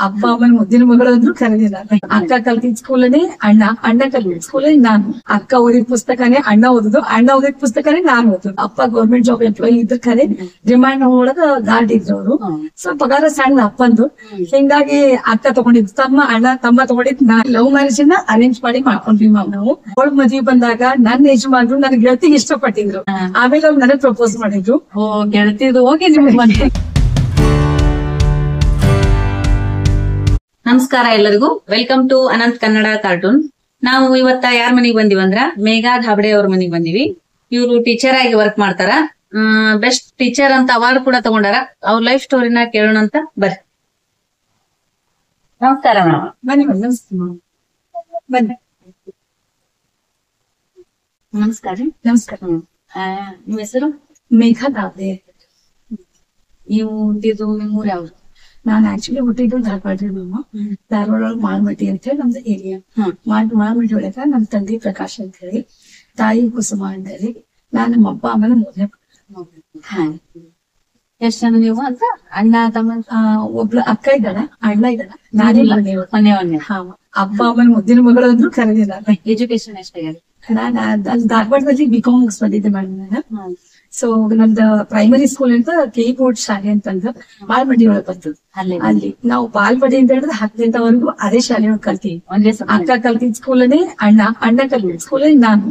ಅಪ್ಪ ಅಮ್ಮನ ಮುದ್ದಿನ ಮಗಳು ಅಂದ್ರು ಕರೆದಿಲ್ಲ. ಅಕ್ಕ ಕಲ್ತಿದ್ ಸ್ಕೂಲನೇ ಅಣ್ಣ ಕಲ್ತಿದ್ ಸ್ಕೂಲೇ ನಾನು. ಅಕ್ಕ ಓದಿದ ಪುಸ್ತಕನೇ ಅಣ್ಣ ಓದುದು, ಅಣ್ಣ ಓದಿದ ಪುಸ್ತಕನೇ ನಾನ್ ಓದುದು. ಅಪ್ಪ ಗೌರ್ಮೆಂಟ್ ಜಾಬ್ ಎಂಪ್ಲಾಯಿ ಇದ್ರ ಕರೆ ರಿಮೈಂಡ್ ಒಳಗ ಗಾರ್ಡ್ ಇದ್ರು ಅವರು. ಸೊ ಪಗಾರ ಸಣ್ಣ ಅಪ್ಪಂದು. ಹಿಂಗಾಗಿ ಅಕ್ಕ ತಗೊಂಡಿದ್ ತಮ್ಮ ತಗೊಂಡಿದ್ ನಾ ಲವ್ ಮ್ಯಾರೇಜ್ ನ ಅರೇಂಜ್ ಮಾಡಿ ಮಾಡ್ಕೊಂಡ್ವಿ ನಾವು. ಅವಳ ಮದ್ವಿ ಬಂದಾಗ ನನ್ನ ಯಜಮಾನ್ರು ನನ್ ಗೆಳತಿಗೆ ಇಷ್ಟಪಟ್ಟಿದ್ರು. ಆಮೇಲೆ ಅವ್ರು ನನಗ್ ಪ್ರಪೋಸ್ ಮಾಡಿದ್ರು. ಗೆಳತಿದು ಹೋಗಿ ನಿಮ್ಗೆ ಬಂತು. ನಮಸ್ಕಾರ ಎಲ್ಲರಿಗೂ, welcome to Ananth Kannada cartoon. ನಾವು ಇವತ್ತ ಯಾರ ಮನೆಗ್ ಬಂದಿವಂದ್ರ ಮೇಘಾ ಧಾಬಡೆ ಅವ್ರ ಮನೆಗ್ ಬಂದಿವಿ. ಇವ್ರು ಟೀಚರ್ ಆಗಿ ವರ್ಕ್ ಮಾಡ್ತಾರ. ಬೆಸ್ಟ್ ಟೀಚರ್ ಅಂತ ಅವಾರ್ಡ್ ಕೂಡ ತಗೊಂಡಾರ. ಅವ್ರ ಲೈಫ್ ಸ್ಟೋರಿನ ಕೇಳೋಣ ಅಂತ ಬರ್ರಿ. ನಮಸ್ಕಾರ ಮೇಡಮ್. ಬನ್ನಿ ಬನ್ನಿ. ನಮಸ್ಕಾರ. ನಮಸ್ಕಾರ. ನಿಮ್ ಹೆಸರು? ಮೇಘಾ ಧಾಬಡೆ. ನೀವು ಹುಟ್ಟಿದ್ದು ನಿಮ್ಮೂರ್ ಯಾವ್ದು? ನಾನ್ ಆಕ್ಚುಲಿ ಹುಟ್ಟಿದ್ದು ಧಾರವಾಡ. ಧಾರವಾಡ ಒಳಗ್ ಮಾಳ್ಮಟ್ಟಿ ಅಂತ ಹೇಳಿ ನಮ್ದು ಏರಿಯಾ. ಮಾಳ್ಮಟ್ಟಿ ಒಳಗ ನಮ್ ತಂದೆ ಪ್ರಕಾಶ್ ಅಂತ ಹೇಳಿ, ತಾಯಿ ಕುಸುಮ ಅಂತ ಹೇಳಿ, ನಾನ್ ನಮ್ಮ ಅಪ್ಪ ಆಮೇಲೆ ಮೂರನೇ. ಎಷ್ಟ್ ಜನ ನೀವು ಅಂತ? ಅಣ್ಣ ತಮ್ಮ? ಒಬ್ಳು ಅಕ್ಕ ಇದ್ದಾಳ, ಅಣ್ಣ ಇದ್ದಾಳ, ನಾನೇ ಮನೆ. ಅಪ್ಪ ಅಮ್ಮನ ಮುದ್ದಿನ ಮಗಳು ಅಂದ್ರು ಕರೆದಿಲ್ಲ. ಎಜುಕೇಶನ್ ಎಷ್ಟಾಗಿದೆ? ನಾನ್ ಧಾರವಾಡದಲ್ಲಿ ಬಿಕಾಮ್ ಮುಗಿಸ್ಬಂದಿದ್ದೆ ಮೇಡಮ್ ನಾನು. ಸೊ ನಮ್ದು ಪ್ರೈಮರಿ ಸ್ಕೂಲ್ ಅಂತ ಕೆ ಬೋರ್ಡ್ ಶಾಲೆ ಅಂತಂದು ಬಾಲ್ಮಡಿ ಒಳಗೆ ಬರ್ತದೆ. ಅಲ್ಲಿ ನಾವು ಬಾಲ್ಮಡಿ ಅಂತ ಹೇಳಿದ್ರೆ 10ನೇವರೆಗೂ ಅದೇ ಶಾಲೆ ಒಳಗೆ ಕಲ್ತೀವಿ. ಅಕ್ಕ ಕಲ್ತಿದ್ ಸ್ಕೂಲನೇ ಅಣ್ಣ ಕಲ್ತಿದ್ ಸ್ಕೂಲೇ ನಾನು.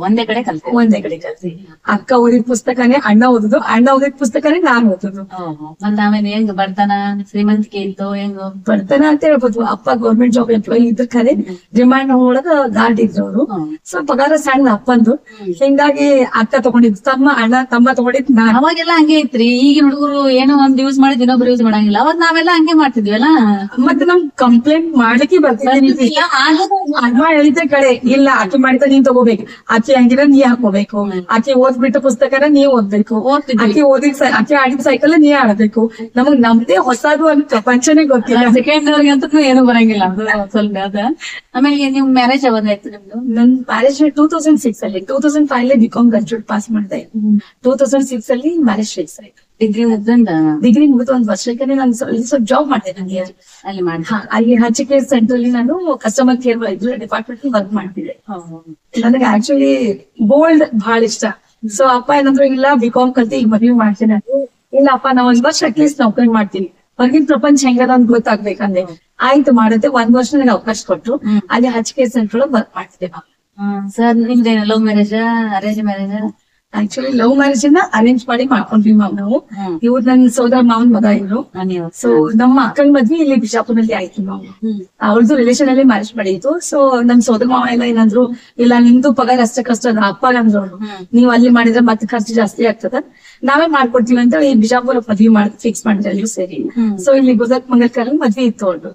ಒಂದೇ ಕಡೆ ಕಲ್ತೀವಿ. ಅಕ್ಕ ಓದಿದ ಪುಸ್ತಕನೇ ಅಣ್ಣ ಓದುದು, ಅಣ್ಣ ಓದಿದ ಪುಸ್ತಕನೇ ನಾನ್ ಓದುದು. ಮತ್ತ ಆಮೇಲೆ ಹೆಂಗ್ ಬಡತನ ಶ್ರೀಮಂತಿಕೆ ಇತ್ತು? ಹೆಂಗ್ ಬಡತನ ಅಂತ ಹೇಳ್ಬೋದು. ಅಪ್ಪ ಗೌರ್ಮೆಂಟ್ ಜಾಬ್ ಎಂಪ್ಲಾಯಿ ಇದ್ರ ಕರೆ ರಿಮೈಂಡ್ ಒಳಗ ಗಾರ್ಡ್ ಇದ್ರು ಅವರು. ಸೊ ಪಗಾರ ಸಣ್ಣ ಅಪ್ಪಂದು. ಹಿಂಗಾಗಿ ಅಕ್ಕ ತಗೊಂಡಿದ್ ತಮ್ಮ ತಗೊಂಡಿದ್ ನಾನು. ಅವಾಗೆಲ್ಲ ಹಂಗೆ ಐತ್ರಿ. ಈಗಿನ ಹುಡುಗರು ಏನೋ ಒಂದ್ ಯೂಸ್ ಮಾಡಿದ್ ಇನ್ನೊಬ್ರು ಯೂಸ್ ಮಾಡಂಗಿಲ್ಲ. ಅವಾಗ ನಾವೆಲ್ಲ ಹಂಗೆ ಮಾಡ್ತಿದ್ವಲ್ಲ. ಮತ್ತೆ ನಮ್ ಕಂಪ್ಲೇಂಟ್ ಮಾಡ್ಲಿಕ್ಕೆ ಬರ್ತಿದ್ವಿ. ಅಮ್ಮ ಹೇಳಿದ್ದೆ ಕಡೆ ಇಲ್ಲ, ಆಕೆ ಮಾಡಿದ ನೀನ್ ತಗೋಬೇಕು, ಆಕೆ ಹಂಗಿರ ನೀ ಹಾಕೋಬೇಕು, ಆಕೆ ಓದ್ಬಿಟ್ಟ ಪುಸ್ತಕನ ನೀವ್ ಓದ್ಬೇಕು, ಆಕೆ ಆಡಿದ ಸೈಕಲ್ ನೀ ಆಡಬೇಕು. ನಮಗ್ ನಮ್ದೇ ಹೊಸದು ಅಂತ ಪ್ರಪಂಚನೇ ಗೊತ್ತಿಲ್ಲ. ಸೆಕೆಂಡ್ ಅಂತೂ ಏನು ಬರಂಗಿಲ್ಲ ಸ್ವಲ್ಪ ಅದ. ಆಮೇಲೆ ನಿಮ್ ಮ್ಯಾರೇಜ್ ಯಾವಾಗಾಯ್ತು ನಿಮ್ದು? ನನ್ ಮ್ಯಾರೇಜ್ 2006 ಅಲ್ಲಿ. 2005 ಬಿಕಾಮ್ ಗ್ರಾಜುಯೇಟ್ ಪಾಸ್ ಮಾಡಿದೆ. 2006 ಅಲ್ಲಿ ಮ್ಯಾರೇಜ್ ಫಿಕ್ಸ್ ಆಯ್ತು. ಡಿಗ್ರಿ ಮುಗಿದು ಒಂದ್ ವರ್ಷಕ್ಕೆ ನಾನು ಸ್ವಲ್ಪ ಜಾಬ್ ಮಾಡಿದೆ. ನನಗೆ ಅಲ್ಲಿ ಹಚ್ಚಿಕೆ ಸೆಂಟರ್ ಅಲ್ಲಿ ನಾನು ಕಸ್ಟಮರ್ ಕೇರ್ ಡಿಪಾರ್ಟ್ಮೆಂಟ್ ವರ್ಕ್ ಮಾಡ್ತಿದ್ದೆ. ನನಗೆ ಆಕ್ಚುಲಿ ಬೋಲ್ಡ್ ಬಹಳ ಇಷ್ಟ. ಸೊ ಅಪ್ಪ ಏನಂದ್ರು, ಇಲ್ಲ ಬಿಕಾಮ್ ಕಲ್ತಿ ಈಗ ಮದುವೆ ಮಾಡ್ತೀನಿ ಅಂದ್ರೆ, ಇಲ್ಲ ಅಪ್ಪ ನಾವ್ ಒಂದ್ ವರ್ಷ ಅಟ್ಲೀಸ್ಟ್ ನೌಕರಿ ಮಾಡ್ತೀನಿ, ಹೊರಗಿನ ಪ್ರಪಂಚ ಹೆಂಗದ ಅಂತ ಗೊತ್ತಾಗ್ಬೇಕಂದ್ರೆ. ಆಯ್ತು ಮಾಡುತ್ತೆ. 1 ವರ್ಷ ನನಗೆ ಅವಕಾಶ ಕೊಟ್ರು. ಅಲ್ಲಿ ಹಚ್ಚಿಕೆ ಸೆಂಟರ್ ಒಳಗೆ ವರ್ಕ್ ಮಾಡ್ತಿದ್ದೆ. ಸರ್ ನಿಮ್ದೇನ love marriage arrange marriage? Actually love marriage ನ ಅರೇಂಜ್ ಮಾಡಿ ಮಾಡ್ಕೊಂಡ್ವಿ ನಾವು. ಇವ್ರು ನನ್ ಸೋದರ ಮಾವನ್ ಮಗ ಇದ್ರು. ಸೊ ನಮ್ಮ ಅಕ್ಕನ ಮದ್ವಿ ಇಲ್ಲಿ ಬಿಜಾಪುರಲ್ಲಿ ಆಯ್ತು. ನಾವು ಅವ್ರದ್ದು ರಿಲೇಷನ್ ಅಲ್ಲಿ ಮ್ಯಾರೇಜ್ ಮಾಡಿತ್ತು. ಸೊ ನಮ್ ಸೋದರ ಮಾವ ಎಲ್ಲ ಏನಂದ್ರು, ಇಲ್ಲ ನಿಮ್ದು ಪಗಾರ ಅಷ್ಟಕ್ಕಷ್ಟ ಅದ. ಅಪ್ಪ ಅಂದ್ರು, ನೀವ್ ಅಲ್ಲಿ ಮಾಡಿದ್ರೆ ಮತ್ತೆ ಖರ್ಚು ಜಾಸ್ತಿ ಆಗ್ತದ, ನಾವೇ ಮಾಡ್ಕೊಡ್ತೀವಿ ಅಂತ ಈ ಬಿಜಾಪುರ ಮದ್ವಿ ಫಿಕ್ಸ್ ಮಾಡಿದ್ರೆ ಎಲ್ಲರೂ ಸೇರಿ. ಸೊ ಇಲ್ಲಿ ಗುಜರಾತ್ ಮಂಗಲ್ಕರ್ ಮದ್ವಿ ಇತ್ತು ಅವ್ರದ್ದು.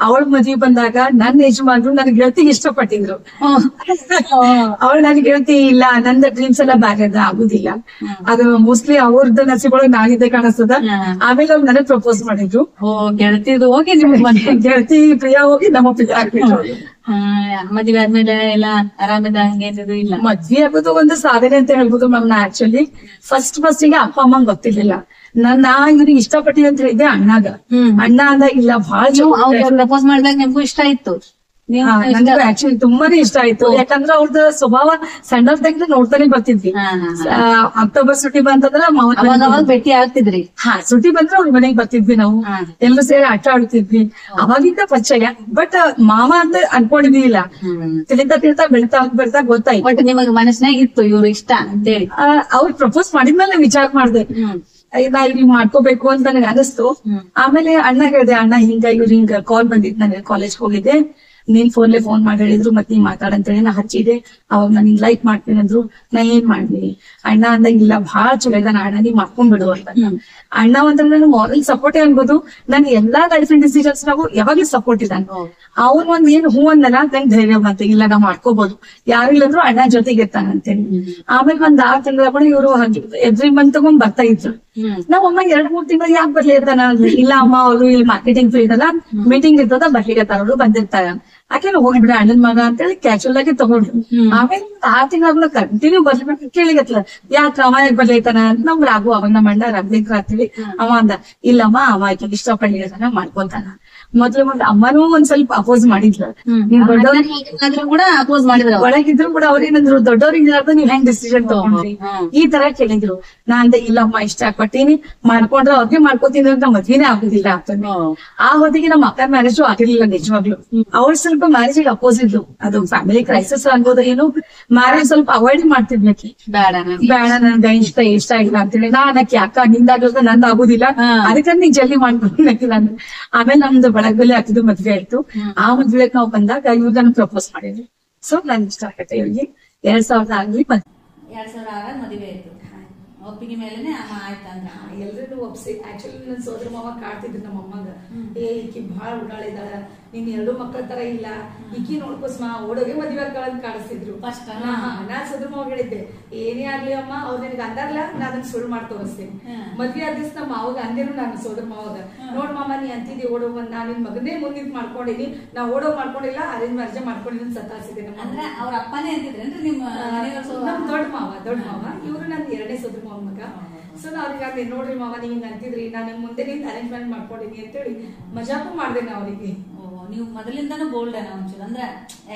ಅವಳ ಮದ್ವಿ ಬಂದಾಗ ನನ್ನ ಯಜಮಾನ್ರು ನನ್ ಗೆಳತಿಗೆ ಇಷ್ಟಪಟ್ಟಿದ್ರು. ಅವಳು ನನ್ ಗೆಳತಿ ಇಲ್ಲ, ನಂದ ಡ್ರೀಮ್ಸ್ ಎಲ್ಲ ಬ್ಯಾರೆ ಅದ, ಆಗುದಿಲ್ಲ, ಅದು ಮೋಸ್ಟ್ಲಿ ಅವ್ರದ್ದು ನಸೀಬೊಳಗೆ ನಾನಿದ್ದೆ ಕಾಣಿಸ್ತದ. ಆಮೇಲೆ ಅವ್ರು ನನಗ್ ಪ್ರಪೋಸ್ ಮಾಡಿದ್ರು. ಗೆಳತಿದು ಹೋಗಿ ಗೆಳತಿ ಪ್ರಿಯಾ ಹೋಗಿ ನಮ್ಮ ಪ್ರಿಯಾ ಆಗ್ಬಿಟ್ರು. ಮದ್ವೆ ಆದ್ಮೇಲೆ ಎಲ್ಲ ಆರಾಮದ ಹಂಗೇನಿದು ಇಲ್ಲ? ಮದ್ವೆ ಆಗೋದು ಒಂದು ಸಾಧನೆ ಅಂತ ಹೇಳ್ಬೋದು ಮ್ಯಾಮ್. ಅಕ್ಚುಲಿ ಫಸ್ಟ್ ಗೆ ಅಪ್ಪ ಅಮ್ಮಂಗ್ ಗೊತ್ತಿರ್ಲಿಲ್ಲ. ನಾ ಇವ್ರಿಗೆ ಇಷ್ಟಪಟ್ಟಿದೆ ಅಂತ ಹೇಳಿದ್ದೆ ಅಣ್ಣಾಗ. ಅಣ್ಣ ಅಂದಾಗ ಇಲ್ಲ ಬಹಳ ಪ್ರಪೋಸ್ ಮಾಡಿದಾಗ ನಿಮ್ಗೂ ಇಷ್ಟ ಇತ್ತು? ನನಗೆ ಆಕ್ಚುಲಿ ತುಂಬಾನೇ ಇಷ್ಟ ಆಯ್ತು. ಯಾಕಂದ್ರೆ ಅವ್ರದ್ದು ಸ್ವಭಾವ ಸಣ್ಣದಾಗಿಂದ ನೋಡ್ತಾನೆ ಬರ್ತಿದ್ವಿ. ಅಕ್ಟೋಬರ್ ಸುಟಿ ಬಂತಂದ್ರ ಭೇಟಿ ಆಗ್ತಿದ್ರಿ. ಸುಟಿ ಬಂದ್ರೆ ಅವ್ರ ಮನೆಗ್ ಬರ್ತಿದ್ವಿ. ನಾವು ಎಲ್ಲರೂ ಸೇರಿ ಆಟ ಆಡ್ತಿದ್ವಿ. ಅವಾಗಿಂದ ಪರಿಚಯ. ಬಟ್ ಮಾಮ ಅಂತ ಅನ್ಕೊಂಡಿದ್ವಿ ಇಲ್ಲ. ತಿಳ್ತಾ ಬೆಳ್ತಾ ಗೊತ್ತಾಯ್ತು. ಬಟ್ ನಿಮಗ್ ಮನಸ್ಸಿನಾಗ ಇತ್ತು ಇವ್ರು ಇಷ್ಟ ಅಂತೇಳಿ? ಅವ್ರು ಪ್ರಪೋಸ್ ಮಾಡಿದ್ಮೇಲೆ ವಿಚಾರ ಮಾಡ್ದೆ, ನಾ ಇಲ್ಲಿ ಮಾಡ್ಕೋಬೇಕು ಅಂತ ನನಗೆ ಅನಿಸ್ತು. ಆಮೇಲೆ ಅಣ್ಣ ಹೇಳಿದೆ, ಅಣ್ಣ ಇವ್ರು ಹಿಂಗ ಕಾಲ್ ಬಂದಿತ್ತು, ನನಗೆ ಕಾಲೇಜ್ ಹೋಗಿದ್ದೆ, ನೀನ್ ಫೋನ್ ಮಾಡಿ ಹೇಳಿದ್ರು, ಮತ್ತೆ ನೀನ್ ಮಾತಾಡಂತೇಳಿ ನಾ ಹಚ್ಚಿದೆ. ಅವಾಗ ನಾನು ಹಿಂಗ್ ಲೈಕ್ ಮಾಡ್ತೀನಿ ಅಂದ್ರು. ನಾ ಏನ್ ಮಾಡ್ಲಿ? ಅಣ್ಣ ಅಂದಾಗ ಇಲ್ಲ ಬಹಳ ಚಲೋ ಇದ, ಅಣ್ಣ ನೀವ್ ಮಾಡ್ಕೊಂಡ್ಬಿಡು ಅಂತ. ಅಣ್ಣ ಅಂದ್ರೆ ನಾನು ಮಾರಲ್ ಸಪೋರ್ಟೇ ಅನ್ಬೋದು. ನನ್ ಎಲ್ಲಾ ಲೈಫ್ ಡಿಸಿಷನ್ಸ್ ನಾವು ಯಾವಾಗ್ಲೂ ಸಪೋರ್ಟ್ ಇದ್ದಾನೆ. ಅವ್ನ್ ಒಂದ್ ಏನ್ ಹೂ ಅಂದಲ್ಲ, ನಂಗೆ ಧೈರ್ಯ ಬಂತ, ಇಲ್ಲ ನಾವ್ ಮಾಡ್ಕೋಬಹುದು, ಯಾರು ಇಲ್ಲಂದ್ರು ಅಣ್ಣ ಜೊತೆಗೆ ಇರ್ತಾನಂತೇಳಿ. ಆಮೇಲೆ ಒಂದ್ 6 ತಿಂಗಳ ಇವ್ರು ಎವ್ರಿ ಮಂತ್ ತಗೊಂಡ್ ಬರ್ತಾ ಇದ್ರು. ನಾವ್ ಅಮ್ಮ 2-3 ತಿಂಗಳು ಯಾಕೆ ಬರ್ಲಿ ಇರ್ತಾನ? ಇಲ್ಲ ಅಮ್ಮ ಅವರು ಇಲ್ಲಿ ಮಾರ್ಕೆಟಿಂಗ್ ಫೀಲ್ಡ್ ಅಲ್ಲ, ಮೀಟಿಂಗ್ ಇರ್ತದ, ಬರ್ಲಿಕ್ಕೆ ಅವ್ರು ಬಂದಿರ್ತಾರ, ಆಕೆ ಹೋಗ್ಬಿಡ ಅಣ್ಣನ್ ಮಗ ಅಂತೇಳಿ ಕ್ಯಾಶುವಲ್ ಆಗಿ ತಗೊಂಡ್ರು. ಆಮೇಲೆ 6 ತಿಂಗಳ ಕಂಟಿನ್ಯೂ ಬರ್ಲಿಕ್ಕೆ ಕೇಳಿಗತ್ತಲ್ಲ, ಯಾಕ ಅವ ಯಾಕೆ ಬರ್ಲೈತಾನ ಅಂತ ನಮ್ ರಾಘು, ಅವಾಗ ನಮ್ಮ ಅಣ್ಣ ರಗ್ಲಿಕ್ ರಾತ್ರಿ ಅವ ಅಂದ, ಇಲ್ಲಮ್ಮ ಅವ ಆಯ್ತು ಇಷ್ಟಪಡ್ಲಿಕ್ಕೆ ಮಾಡ್ಕೊಂತಾನ. ಮೊದ್ಲು ಅಮ್ಮನೂ ಒಂದ್ ಸ್ವಲ್ಪ ಅಪೋಸ್ ಮಾಡಿದ್ಲು. ನೀವ್ ಆದ್ರೂ ಕೂಡ ಅಪೋಸ್ ಮಾಡಿದ್ರು. ಒಳಗಿದ್ರು ಕೂಡ ಅವ್ರೇನಂದ್ರು, ದೊಡ್ಡವ್ರಿಗೆ ನೀವ್ ಹೆಂಗ್ ಡಿಸಿಷನ್ ತಗೊಂಡ್ರಿ ಈ ತರ ಕೇಳಿದ್ರು. ನಾ ಅಂದೆ ಇಲ್ಲಮ್ಮ ಇಷ್ಟ ಪಟ್ಟೀನಿ, ಮಾಡ್ಕೊಂಡ್ರೆ ಅವ್ರಿಗೆ ಮಾಡ್ಕೋತೀನಿ ಅಂತ ಮದ್ವಿನೇ ಆಗುದಿಲ್ಲ ಆಗ್ತದೆ. ಆ ಹೊತ್ತಿಗೆ ನಮ್ಮ ಅಕ್ಕ ಮ್ಯಾರೇಜು ಆಗಿರ್ಲಿಲ್ಲ ನಿಜವಾಗ್ಲು. ಅವ್ರು ಸ್ವಲ್ಪ ಮ್ಯಾರೇಜಿಗೆ ಅಪೋಸ್ ಇದ್ಲು. ಅದು ಫ್ಯಾಮಿಲಿ ಕ್ರೈಸಿಸ್ ಅನ್ಬೋದು ಏನು, ಮ್ಯಾರೇಜ್ ಸ್ವಲ್ಪ ಅವಾಯ್ಡ್ ಮಾಡ್ತಿದ್ಲಕ್ಕೆ. ಬೇಡ ನನ್ಗೆ ಇಷ್ಟ ಇಲ್ಲ ಅಂತೇಳಿ ನಾನಕ್ಕೆ ಅಕ್ಕ ನಿಂದಾಗ್ಲದ ನಂದು ಆಗುದಿಲ್ಲ, ಅದಕ್ಕೆ ನೀನ್ ಜಲ್ದಿ ಮಾಡ್ಕೊಂಡಿಲ್ಲ ಅಂದ್ರೆ. ಆಮೇಲೆ ನಮ್ದು ಬಳಗದಲ್ಲಿ ಆಗ್ತಿದ್ದು ಮದ್ವೆ ಆಯ್ತು. ಆ ಮದ್ವೆಗೆ ನಾವು ಬಂದಾಗ ಇವ್ರು ನನ್ ಪ್ರಪೋಸ್ ಮಾಡಿದ್ರು. ಸೊ ನನ್ ಇಷ್ಟ ಆಗತ್ತೆ ಇವ್ರಿಗೆ. 2006 ಮದುವೆ ಆಯ್ತು. ಒಪ್ಪಿಗೆ ಮೇಲೆನೆ ಆಯ್ತಂದ್ರ ಎಲ್ರಿಗೂ ಒಪ್ಸಿ. ಆಕ್ಚುಲಿ ನನ್ ಸೋದರ ಮಾವ ಕಾಡ್ತಿದ್ರು ನಮ್ಮ ಅಮ್ಮಗ, ಈಕಿ ಬಹಳ ಉಡಾಳಿದಾಳ, ನೀನ್ 2 ಮಕ್ಕಳ ತರ ಇಲ್ಲ, ಈಕಿ ನೋಡ್ಕೋಸ್ಮ ಓಡೋಗೆ ಮದ್ವೆ ಆಗ್ತಾಳಂತ ಕಾಡಿಸ್ತಿದ್ರು. ನಾನ್ ಸೋದರ ಮಾವ ಹೇಳಿದ್ದೆ, ಏನೇ ಆಗ್ಲಿ ಅಮ್ಮ, ಅವ್ರು ನಿನ್ಗೆ ಅಂದಾರ್ಲ ನಾ ಅದನ್ನ ಸುಳ್ಳು ಮಾಡಿ ತೋರಿಸ್ತೇನೆ. ಮದ್ವೆ ಆದ ದಿವ್ಸ ನಮ್ಮ ಮಾವಾಗ ಅಂದೇನು ನಾನು ಸೋದರ ಮಾವಾಗ, ನೋಡ್ ಮಾಮ ನೀ ಅಂತಿದ್ದಿ ಓಡೋ ಬಂದ್, ನಾನ್ ನಿನ್ ಮಗನೇ ಮುಂದಿದ್ ಮಾಡ್ಕೊಂಡಿನಿ, ನಾ ಓಡೋ ಮಾಡ್ಕೊಂಡಿಲ್ಲ, ಅರೇಂಜ್ ಮ್ಯಾರೇಜ್ ಮಾಡ್ಕೊಂಡಿನಿ ಸತಾಸಿದೆ. ಅಂದ್ರೆ ಅವ್ರ ಅಪ್ಪನೇ ಅಂತಿದ್ರೇನ್ರಿ ನಿಮ್ಮ ದೊಡ್ಡ ಮಾವ? ಇವ್ರು ನನ್ 2ನೇ ಸೋದರ ಮಾವನ್ ಮಗ. ಸೊ ಅವ್ರಿಗೆ ನೋಡ್ರಿ ಮಾವ ನೀವ್ ಹಿಂಗ್ ಅಂತಿದ್ರಿ, ನಾನ್ ನಿಮ್ ಮುಂದೆ ನಿಂತ ಅರೇಂಜ್ಮೆಂಟ್ ಮಾಡ್ಕೊಂಡಿನಿ ಅಂತೇಳಿ ಮಜಾಕು ಮಾಡ್ದೆ ನಾ ಅವ್ರಿಗೆ. ನೀವು ಮೊದಲಿಂದಾನು ಬೋಲ್ಡ್ ಒಂಚೂರು, ಅಂದ್ರೆ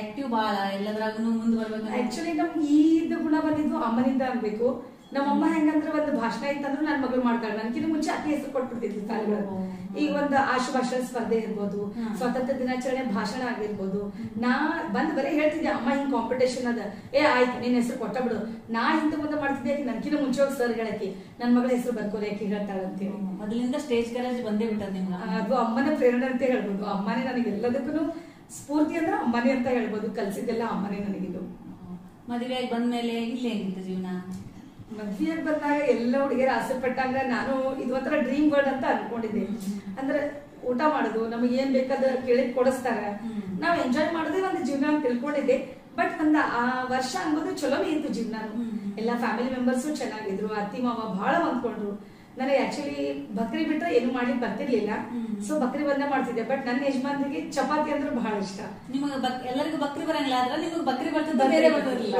ಆಕ್ಟಿವ್ ಬಹಳ, ಎಲ್ಲದ್ರಾಗೂ ಮುಂದ್ ಬರ್ಬೇಕು. ಆಕ್ಚುಲಿ ನಮ್ಗೆ ಇದು ಗುಣ ಬಂದಿದ್ದು ಅಮ್ಮನಿಂದ ಅನ್ಬೇಕು. ನಮ್ಮಮ್ಮ ಹೆಂಗಂದ್ರೆ ಒಂದು ಭಾಷಣ ಇತ್ತಂದ್ರೆ ನನ್ ಮಗಳು ಮಾಡ್ತಾಳೆ. ನನ್ಕಿಂತ ಮುಂಚೆ ಅತಿ ಹೆಸರು ಕೊಟ್ಬಿಡ್ತಿದ್ವಿ ತಾಯಿಗಳು. ಈಗ ಒಂದು ಆಶು ಭಾಷಣ ಸ್ಪರ್ಧೆ ಇರ್ಬೋದು, ಸ್ವಾತಂತ್ರ್ಯ ದಿನಾಚರಣೆ ಭಾಷಣ ಆಗಿರ್ಬೋದು, ನಾ ಬಂದ್ ಬರೀ ಹೇಳ್ತಿದ್ದೆ ಅಮ್ಮ ಹಿಂಗ್ ಕಾಂಪಿಟೇಷನ್ ಅದ, ಆಯ್ತು ನಿನ್ ಹೆಸರು ಕೊಟ್ಟ ಬಿಡು. ನಾ ಹಿಂದೆ ಮುಂದೆ ಮಾಡ್ತಿದ್ದೆ, ನನ್ಕಿಂತ ಮುಂಚೆ ಹೋಗಿ ಸರ್ ಹೇಳಕ್ಕೆ ನನ್ ಮಗಳ ಹೆಸರು ಬರ್ಕೋರಿ ಯಾಕೆ ಹೇಳ್ತಾಳ ಅಂತೇಳಿ. ಮೊದಲಿಂದ ಸ್ಟೇಜ್ ಕರೇಜ್ ಬಂದೇ ಬಿಟ್ಟದ ನಿಮ್ಗೆ. ಅದು ಅಮ್ಮನ ಪ್ರೇರಣೆ ಅಂತ ಹೇಳ್ಬೋದು. ಅಮ್ಮನೇ ನನಗೆ ಎಲ್ಲದಕ್ಕೂ ಸ್ಫೂರ್ತಿ ಅಂದ್ರೆ ಅಮ್ಮನೇ ಅಂತ ಹೇಳ್ಬೋದು. ಕಲ್ಸಿದ್ದೆಲ್ಲ ಅಮ್ಮನೇ ನನಗಿದು. ಮದುವೆಯಾಗಿ ಬಂದ್ಮೇಲೆ ಇಲ್ಲಿ ಹೆಂಗಿತ್ತು ಜೀವನ? ಮದ್ವೆಯಾಗಿ ಬಂದಾಗ ಎಲ್ಲ ಹುಡುಗಿಯರು ಆಸೆ ಪಟ್ಟಂಗ ನಾನು ಇದು ಒಂಥರ ಡ್ರೀಮ್ ವರ್ಲ್ಡ್ ಅಂತ ಅನ್ಕೊಂಡಿದ್ದೆ. ಅಂದ್ರೆ ಊಟ ಮಾಡೋದು, ನಮಗೆ ಏನ್ ಬೇಕಾದ ಕೇಳಿ ಕೊಡಿಸ್ತಾರ, ನಾವ್ ಎಂಜಾಯ್ ಮಾಡೋದೇ ಒಂದು ಜೀವನ ಅಂತ ತಿಳ್ಕೊಂಡಿದ್ದೆ. ಬಟ್ ಒಂದ ಆ ವರ್ಷ ಅನ್ಬೋದು ಚಲೋನೇ ಇತ್ತು ಜೀವನ. ಎಲ್ಲಾ ಫ್ಯಾಮಿಲಿ ಮೆಂಬರ್ಸು ಚೆನ್ನಾಗಿದ್ರು, ಅತ್ತಿ ಮಾವ ಬಹಳ ಹೊಂದ್ಕೊಂಡ್ರು. ನನಗೆ ಆಕ್ಚುಲಿ ಬಕ್ರಿ ಬಿಟ್ರೆ ಏನು ಮಾಡ್ಲಿಕ್ಕೆ ಬರ್ತಿರ್ಲಿಲ್ಲ. ಸೊ ಬಕ್ರಿ ಬಂದೇ ಮಾಡ್ತಿದ್ದೆ. ಬಟ್ ನನ್ನ ಯಜಮಾನ್ರಿಗೆ ಚಪಾತಿ ಅಂದ್ರೆ ಬಹಳ ಇಷ್ಟ. ನಿಮಗೆ ಎಲ್ಲರಿಗೂ ಬಕ್ರಿ ಬರಂಗಿಲ್ಲ, ಆದ್ರೆ ನಿಮಗೆ ಬಕ್ರಿ ಬರ್ತದೆ ಬೇರೆ ಬರೋದಿಲ್ಲ.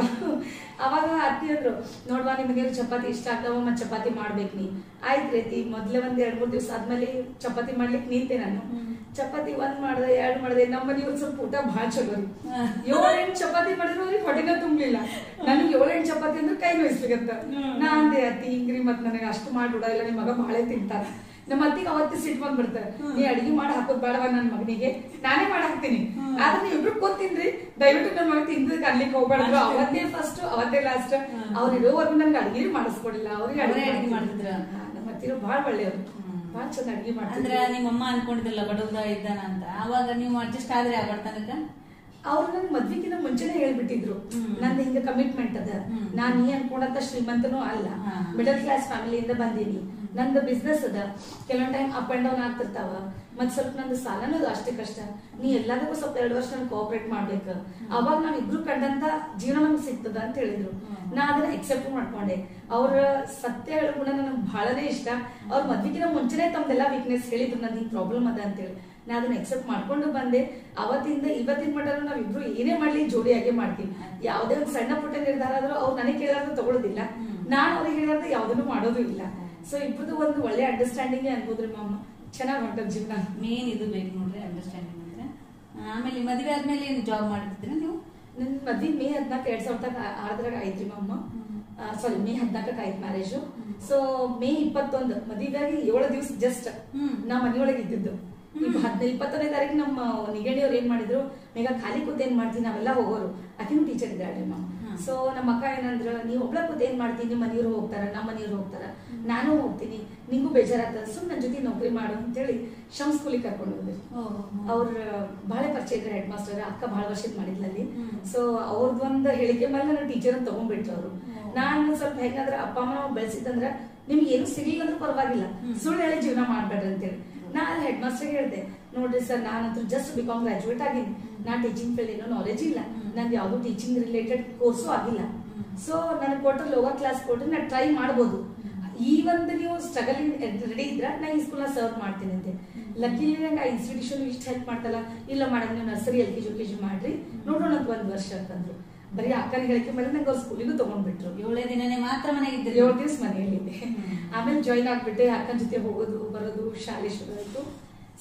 ಅವಾಗ ಅತ್ತಿ ಅಂದ್ರು, ನೋಡ್ವಾ ನಿಮಗೆ ಚಪಾತಿ ಇಷ್ಟ ಆಗ್ತಾವ, ಮತ್ ಚಪಾತಿ ಮಾಡ್ಬೇಕು ನೀ. ಆಯ್ತು ರೀತಿ ಮೊದ್ಲೇ ಒಂದ್ 2-3 ದಿವಸ ಆದ್ಮೇಲೆ ಚಪಾತಿ ಮಾಡ್ಲಿಕ್ಕೆ ನಿಂತೆ ನಾನು. ಚಪಾತಿ 1 ಮಾಡ್ದೆ 2 ಮಾಡ್ದೆ. ನಮ್ಮ ಮನೆಯವ್ರು ಸ್ವಲ್ಪ ಊಟ ಬಹಳ ಚಲೋ ರೀ. 7-8 ಚಪಾತಿ ಮಾಡಿದ್ರು ಅವ್ರಿಗೆ ಹೊಟ್ಟೆನ ತುಂಬಲಿಲ್ಲ. ನನಗೆ 7-8 ಚಪಾತಿ ಅಂದ್ರೆ ಕೈ ನೋಯಿಸ್ಬೇಕಂತ. ನಾ ಅಂದೆ ಅತ್ತಿ ಹಿಂಗ್ರಿ ಮತ್ ನನಗೆ ಅಷ್ಟು ಮಾಡ್ಬಿಡ, ಇಲ್ಲ ನಿಮ್ ಮಗ ಬಾಳೆ ತಿಂತಾರ. ನಮ್ಮ ಅತ್ತಿಗೆ ಅವತ್ತೇ ಸಿಟ್ಟು ಬಂದ್ಬಿಡ್ತಾರೆ, ನೀ ಅಡಿಗೆ ಮಾಡಿ ಹಾಕೋದ್ ಬೇಡವ ನನ್ ಮಗನಿಗೆ, ನಾನೇ ಮಾಡಿ ಹಾಕ್ತೀನಿ, ಆದ್ರೆ ನೀವ್ ಇಬ್ರು ಕೂತಿನ್ರಿ, ದಯವಿಟ್ಟು ನನ್ ಮಗ ತಿಂದಕ್ಕೆ ಅನ್ಲಿಕ್ಕೆ ಹೋಗ್ಬಾರ್ದು. ಅವತ್ತೇ ಫಸ್ಟ್ ಅವತ್ತೇ ಲಾಸ್ಟ್. ಅವ್ರು ಇರೋವರೆಗೂ ನನ್ಗೆ ಅಡಿಗೆ ಮಾಡಿಸ್ಕೊಡಿಲ್ಲ. ಅವ್ರಿಗೆ ಅಡಿಗೆ ಮಾಡಿದ್ರ. ನಮ್ಮ ಅತ್ತಿರು ಬಹಳ ಒಳ್ಳೆಯವ್ರು, ಬಹಳ ಚಂದ ಅಡಿಗೆ ಮಾಡ್ತಾರೆ. ಅಂದ್ರೆ ನಿಮ್ಮಮ್ಮ ಅನ್ಕೊಂಡಿದ್ರಲ್ಲ ಬಡವ್ರ ಇದ್ದಾನ ಅಂತ, ಅವಾಗ ನೀವು ಅಡ್ಜಸ್ಟ್ ಆದ್ರೆ ಆ ಬಡತನಕ? ಅವ್ರು ನನ್ ಮದ್ವಿಗಿನ ಮುಂಚೆನೆ ಹೇಳ್ಬಿಟ್ಟಿದ್ರು, ನಂದು ಹಿಂಗ ಕಮಿಟ್ಮೆಂಟ್ ಅದ, ನಾನ್ ನೀ ಅನ್ಕೊಂಡಂತ ಶ್ರೀಮಂತನೂ ಅಲ್ಲ, ಮಿಡಲ್ ಕ್ಲಾಸ್ ಫ್ಯಾಮಿಲಿಯಿಂದ ಬಂದೀನಿ, ನಂದು ಬಿಸ್ನೆಸ್ ಅದ, ಕೆಲವೊಂದ್ ಟೈಮ್ ಅಪ್ ಅಂಡ್ ಡೌನ್ ಆಗ್ತಿರ್ತಾವ, ಮತ್ ಸ್ವಲ್ಪ ನಂದು ಸಾಲನೂ ಅಷ್ಟೇ ಕಷ್ಟ, ನೀ ಎಲ್ಲದಕ್ಕೂ ಸ್ವಲ್ಪ 2 ವರ್ಷ ನನ್ ಕೋಆಪರೇಟ್ ಮಾಡ್ಬೇಕ, ಅವಾಗ ನಾವ್ ಇಬ್ರು ಕಂಡಂತ ಜೀವನ ನಮ್ಗೆ ಸಿಗ್ತದ ಅಂತ ಹೇಳಿದ್ರು. ನಾ ಅದನ್ನ ಎಕ್ಸೆಪ್ಟ್ ಮಾಡ್ಕೊಂಡೆ. ಅವ್ರ ಸತ್ಯ ಹೇಳೋ ಗುಣ ನನಗೆ ಬಹಳನೇ ಇಷ್ಟ. ಅವ್ರ ಮದ್ವಿಗಿನ ಮುಂಚೆನೆ ತಮ್ದೆಲ್ಲಾ ವೀಕ್ನೆಸ್ ಹೇಳಿದ್ರು, ನಂದು ಹಿಂಗ್ ಪ್ರಾಬ್ಲಮ್ ಅದ ಅಂತೇಳಿ. ನಾ ಅದನ್ನ ಎಕ್ಸೆಪ್ಟ್ ಮಾಡ್ಕೊಂಡು ಬಂದೆ. ಅವತ್ತಿಂದ ಇವತ್ತಿನ ಮಟ್ಟ ನಾವಿಬ್ರು ಏನೇ ಮಾಡ್ಲಿ ಜೋಡಿಯಾಗೆ ಮಾಡ್ತೀವಿ. ಯಾವುದೇ ಒಂದು ಸಣ್ಣ ಪುಟ್ಟ ನಿರ್ಧಾರ ಆದ್ರೂ ಅವ್ರು ನನಗೆ ಕೇಳಾದ್ರು ತಗೊಳ್ಳೋದಿಲ್ಲ, ನಾನ್ ಅವ್ರಿಗೆ ಹೇಳಿದ್ರೆ ಯಾವ್ದನ್ನು ಮಾಡೋದು ಇಲ್ಲ. ಸೊ ಇಬ್ರದ್ದು ಒಂದು ಒಳ್ಳೆ ಅಂಡರ್ಸ್ಟ್ಯಾಂಡಿಂಗ್ ಅನ್ಬೋದ್ರಿ ಮಾಮ. ಚೆನ್ನಾಗ್ ಹೊಂಟದ ಜೀವನ. ಮೇನ್ ಇದು ಬೇಕು ನೋಡ್ರಿ, ಅಂಡರ್ಸ್ಟ್ಯಾಂಡಿಂಗ್ ಅಂದ್ರೆ. ಆಮೇಲೆ ಮದುವೆ ಆದ್ಮೇಲೆ ಏನ್ ಜಾಬ್ ಮಾಡ್ತಿದ್ರಿ ನೀವು? ನನ್ ಮದ್ವೆ ಮೇ 14, 2006 ಆಯ್ತ್ರಿ ಮಾಮ. ಸಾರಿ ಮೇ 14 ಆಯ್ತು ಮ್ಯಾರೇಜು. ಸೊ ಮೇ 21 ಮದುವೆಗಾಗಿ 7 ದಿವಸ ಜಸ್ಟ್ ನಾ ಮನೆಯೊಳಗೆ ಇದ್ದಿದ್ದು. 21ನೇ ತಾರೀಕು ನಮ್ಮ ನಿಗಡಿಯವ್ರು ಏನ್ ಮಾಡಿದ್ರು, ಮೇಗ ಖಾಲಿ ಕೂತ್ ಏನ್ ಮಾಡ್ತೀನಿ, ನಾವೆಲ್ಲ ಹೋಗೋರು. ಆಕಿನೂ ಟೀಚರ್ ಇದ್ದಾಳ್ರಿ ಮಾಮ. ಸೊ ನಮ್ಮ ಅಕ್ಕ ಏನಂದ್ರ, ನೀವ್ ಒಬ್ಳ ಕೂತ್ ಏನ್ ಮಾಡ್ತೀನಿ, ನಿಮ್ ಮನೆಯವ್ರು ಹೋಗ್ತಾರ, ನಮ್ಮ ಮನೆಯವ್ರು ಹೋಗ್ತಾರ, ನಾನು ಹೋಗ್ತೀನಿ, ನಿಂಗೂ ಬೇಜಾರಾಗ್ತದ, ಸುಮ್ ನನ್ ಜೊತೆ ನೌಕರಿ ಮಾಡು ಅಂತ ಹೇಳಿ ಶಮ್ ಸ್ಕೂಲಿಗೆ ಕರ್ಕೊಂಡು ಹೋದ್ರಿ. ಅವ್ರ ಬಹಳ ಪರಿಚಯ ಇದ್ರೆ ಹೆಡ್ ಮಾಸ್ಟರ್, ಅಕ್ಕ ಬಹಳ ವರ್ಷದ ಮಾಡಿದ್ಲಲ್ಲಿ. ಸೊ ಅವ್ರದ್ದೊಂದು ಹೇಳಿಕೆ ಮೇಲೆ ನನ್ನ ಟೀಚರ್ ಅಂತ ತಗೊಂಡ್ಬಿಟ್ರು ಅವರು. ನಾನು ಸ್ವಲ್ಪ ಹೆಂಗಂದ್ರ ಅಪ್ಪ ಅಮ್ಮ ನಾವು ಬೆಳೆಸಿದಂದ್ರ ನಿಮ್ಗೆ ಏನು ಸಿಗ್ಲಿಲ್ಲ ಅಂದ್ರೆ ಪರವಾಗಿಲ್ಲ, ಸುಳ್ಳು ಹೇಳಿ ಜೀವನ ಮಾಡ್ಬೇಡ್ರಿ ಅಂತೇಳಿ. ನಾ ಅಲ್ಲಿ ಹೆಡ್ ಮಾಸ್ಟರ್ ಹೇಳ್ದೆ, ನೋಡ್ರಿ ಸರ್ ನಾನಂತೂ ಜಸ್ಟ್ ಬಿಕಾಮ್ ಗ್ರಾಜುಯೇಟ್ ಆಗಿನಿ, ನಾ ಟೀಚಿಂಗ್ ಫೀಲ್ಡ್ ಏನೋ ನಾಲೆಜ್ ಇಲ್ಲ, ನಂಗೆ ಯಾವ್ದು ಟೀಚಿಂಗ್ ರಿಲೇಟೆಡ್ ಕೋರ್ಸು ಆಗಿಲ್ಲ. ಸೊ ನನಗೆ ಕೊಟ್ಟರೆ ಲೋವರ್ ಕ್ಲಾಸ್ ಕೊಟ್ಟರೆ ನಾ ಟ್ರೈ ಮಾಡ್ಬೋದು. ಈ ಒಂದು ನೀವು ಸ್ಟ್ರಗಲಿಂಗ್ ರೆಡಿ ಇದ್ರ ನಾ ಈ ಸ್ಕೂಲ್ ಸರ್ವ್ ಮಾಡ್ತೀನಿ ಅಂತ. ಲಕ್ಕಿಲಿ ನಂಗೆ ಆ ಇನ್ಸ್ಟಿಟ್ಯೂಷನ್ ಇಷ್ಟು ಹೆಲ್ಪ್ ಮಾಡ್ತಲ್ಲ, ಇಲ್ಲ ಮೇಡಮ್ ನೀವು ನರ್ಸರಿ LKG UKG ಮಾಡ್ರಿ ನೋಡೋಣ ಅಂತ 1 ವರ್ಷ ಅಂತಂದ್ರು. ಬರೀ ಅಕ್ಕನ ಹೇಳಿಕೆ ಮೇಲೆ ನಂಗೆ ಅವ್ರ ಸ್ಕೂಲಿಗೂ ತಗೊಂಡ್ಬಿಟ್ರು. 7 ದಿನನೇ ಮಾತ್ರ ಮನೆಗೆ 7 ದಿವಸ ಮನೆಯಲ್ಲಿದ್ದೆ. ಆಮೇಲೆ ಜಾಯಿನ್ ಆಗ್ಬಿಟ್ಟೆ. ಅಕ್ಕನ ಜೊತೆ ಹೋಗೋದು ಬರೋದು, ಶಾಲೆ ಶುರು ಆಯ್ತು.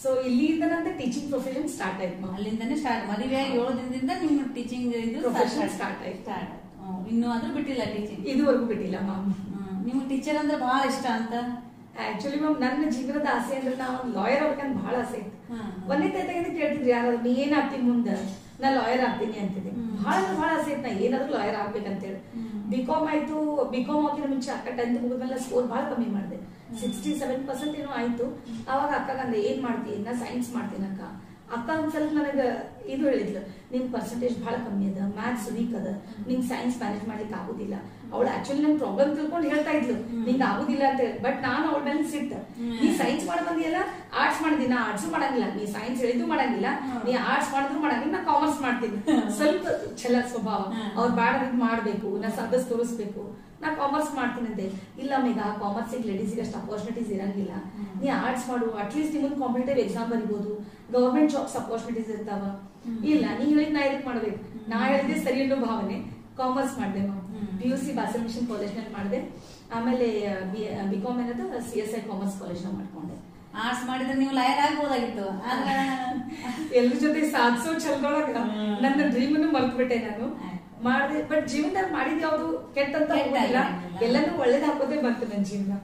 ಸೊ ಇಲ್ಲಿಂದ ನಂದು ಟೀಚಿಂಗ್ ಪ್ರೊಫೆಷನ್ ಸ್ಟಾರ್ಟ್ ಆಯ್ತು ಮಾ. ಅಲ್ಲಿಂದಾನೆ ಸ್ಟಾರ್ಟ್, ಮದುವೆ 7 ದಿನದಿಂದ ನಿಮ್ಮ ಟೀಚಿಂಗ್ ಇದು ಪ್ರೊಫೆಷನ್ ಸ್ಟಾರ್ಟ್ ಆಯ್ತು. ಇನ್ನೂ ಆದ್ರೂ ಬಿಟ್ಟಿಲ್ಲ ಟೀಚಿಂಗ್? ಇದುವರೆಗೂ ಬಿಟ್ಟಿಲ್ಲ ಮ್ಯಾಮ್. ನಿಮ್ಗೆ ಟೀಚರ್ ಅಂದ್ರೆ ಬಹಳ ಇಷ್ಟ ಅಂತ? ಆಕ್ಚುಲಿ ಮ್ಯಾಮ್ ನನ್ನ ಜೀವನದ ಆಸೆ ಅಂದ್ರೆ ನಾ ಒಂದು ಲಾಯರ್ ಆಗ್ಬೇಕಂತ ಬಹಳ ಆಸೆ ಇತ್ತು. ಒಂದೇ ತೈತಾಗಿಂದ ಕೇಳ್ತಿದ್ರಿ ಯಾರಾದ್ರು ನೀ ಏನ್ ಆಗ್ತೀನಿ ಮುಂದೆ, ನಾ ಲಾಯರ್ ಆಗ್ತೀನಿ ಅಂತಿದ್ದೆ. ಬಹಳ ಆಸೆ ಇತ್ತು ನಾ ಏನಾದ್ರು ಲಾಯರ್ ಆಗ್ಬೇಕಂತೇಳಿ. ಬಿಕಾಮ್ ಆಯ್ತು. ಬಿಕಾಮ್ ಆಗಿನ ಮುಂಚೆ ಅಕ್ಕ 10th ಮುಗಿದ್ಮೇಲೆ ಸ್ಕೋರ್ ಬಹಳ ಕಮ್ಮಿ ಮಾಡಿದೆ, 67% ಏನೋ ಆಯ್ತು. ಅವಾಗ ಅಕ್ಕಗಂದೆ ಏನ್ ಮಾಡ್ತೀನಿ, ನಾ ಸೈನ್ಸ್ ಮಾಡ್ತೀನಿ ಅಕ್ಕ. ಅಕ್ಕ ಒಂದ್ ಸ್ವಲ್ಪ ನನಗ ಇದು ಹೇಳಿದ್ಲು, ನಿನ್ ಪರ್ಸೆಂಟೇಜ್ ಬಹಳ ಕಮ್ಮಿ ಅದ, ಮ್ಯಾಥ್ಸ್ ವೀಕ್ ಅದ, ನಿಂಗ್ ಸೈನ್ಸ್ ಮ್ಯಾನೇಜ್ ಮಾಡ್ಲಿಕ್ಕೆ ಆಗುದಿಲ್ಲ. ಅವಳು ಆಕ್ಚುಲಿ ನನ್ ಪ್ರಾಬ್ಲಮ್ ತಿಳ್ಕೊಂಡು ಹೇಳ್ತಾ ಇದ್ಲು, ನಿಂಗ್ ಆಗುದಿಲ್ಲ ಅಂತ ಹೇಳಿ. ಬಟ್ ನಾನು ಅವಳ ಮೇಲೆ ಸಿಟ್ಟು, ನೀ ಸೈನ್ಸ್ ಮಾಡ ಬಂದಿಯಲ್ಲ, ಆರ್ಟ್ಸ್ ಮಾಡಿದಿ, ನಾ ಆರ್ಟ್ಸ್ ಮಾಡಂಗಿಲ್ಲ, ನೀ ಸೈನ್ಸ್ ಹೇಳಿದ್ದು ಮಾಡಂಗಿಲ್ಲ, ನೀ ಆರ್ಟ್ಸ್ ಮಾಡಿದ್ರು ಮಾಡಂಗಿಲ್ಲ, ನಾ ಕಾಮರ್ಸ್ ಮಾಡ್ತೀನಿ. ಸ್ವಲ್ಪ ಛಲ ಸ್ವಭಾವ, ಅವ್ರು ಬ್ಯಾಡ ಮಾಡ್ಬೇಕು, ನಾ ಸಬ್ಜೆಕ್ಟ್ ತೋರಿಸ್ಬೇಕು, ನಾ ಕಾಮರ್ಸ್ ಮಾಡ್ತೀನಿ ಅಂತೆ. ಇಲ್ಲ ಮೇಘ, ಕಾಮರ್ಸ್ ಲೇಡೀಸ್ ಅಷ್ಟು ಅಪರ್ಚುನಿಟೀಸ್ ಇರಂಗಿಲ್ಲ, ನೀ ಆರ್ಟ್ಸ್ ಮಾಡು, ಅಟ್ಲೀಸ್ಟ್ ನಿಮ್ಮೊಂದು ಕಾಂಪಿಟೇಟಿವ್ ಎಕ್ಸಾಮ್ ಬರಿಬಹುದು, ಗವರ್ಮೆಂಟ್ ಜಾಬ್ಸ್ ಅಪರ್ಚುನಿಟೀಸ್ ಇರ್ತಾವ. ಇಲ್ಲ ನೀ ಹೇಳಿದ್ ನಾ ಇದಕ್ ಮಾಡ್ಬೇಕು, ನಾ ಹೇಳಿದ್ರೆ ಸರಿ ಅನ್ನೋ ಭಾವನೆ. ಕಾಮರ್ಸ್ ಮಾಡಿದೆ ma'am. PUC Basel mission college ನಲ್ಲಿ ಮಾಡಿದೆ. ಆಮೇಲೆ ಬಿಕಾಮ್ ಏನದು CSI ಕಾಮರ್ಸ್ ಕಾಲೇಜ್ ನ ಮಾಡ್ಕೊಂಡೆ. ಆರ್ಟ್ಸ್ ಮಾಡಿದ್ರೆ ನೀವು ಲಾಯರ್ ಆಗ್ಬೋದಾಗಿತ್ತು. ಎಲ್ರ ಜೊತೆ ಸಾಧಿಸೋ ಛಲದೊಳಗ ನನ್ನ ಡ್ರೀಮ್ ಅನ್ನು ಮರ್ತು ಬಿಟ್ಟೆ ನಾನು. ಮಾಡಿದೆ, ಬಟ್ ಜೀವನದಾಗ ಮಾಡಿದ್ ಯಾವ್ದು ಕೆಟ್ಟಂತ ಹೋಗಿಲ್ಲ, ಎಲ್ಲಾನು ಒಳ್ಳೇದ್ ಹಾಕೋದೇ ಬಂತು ನನ್ನ ಜೀವನ.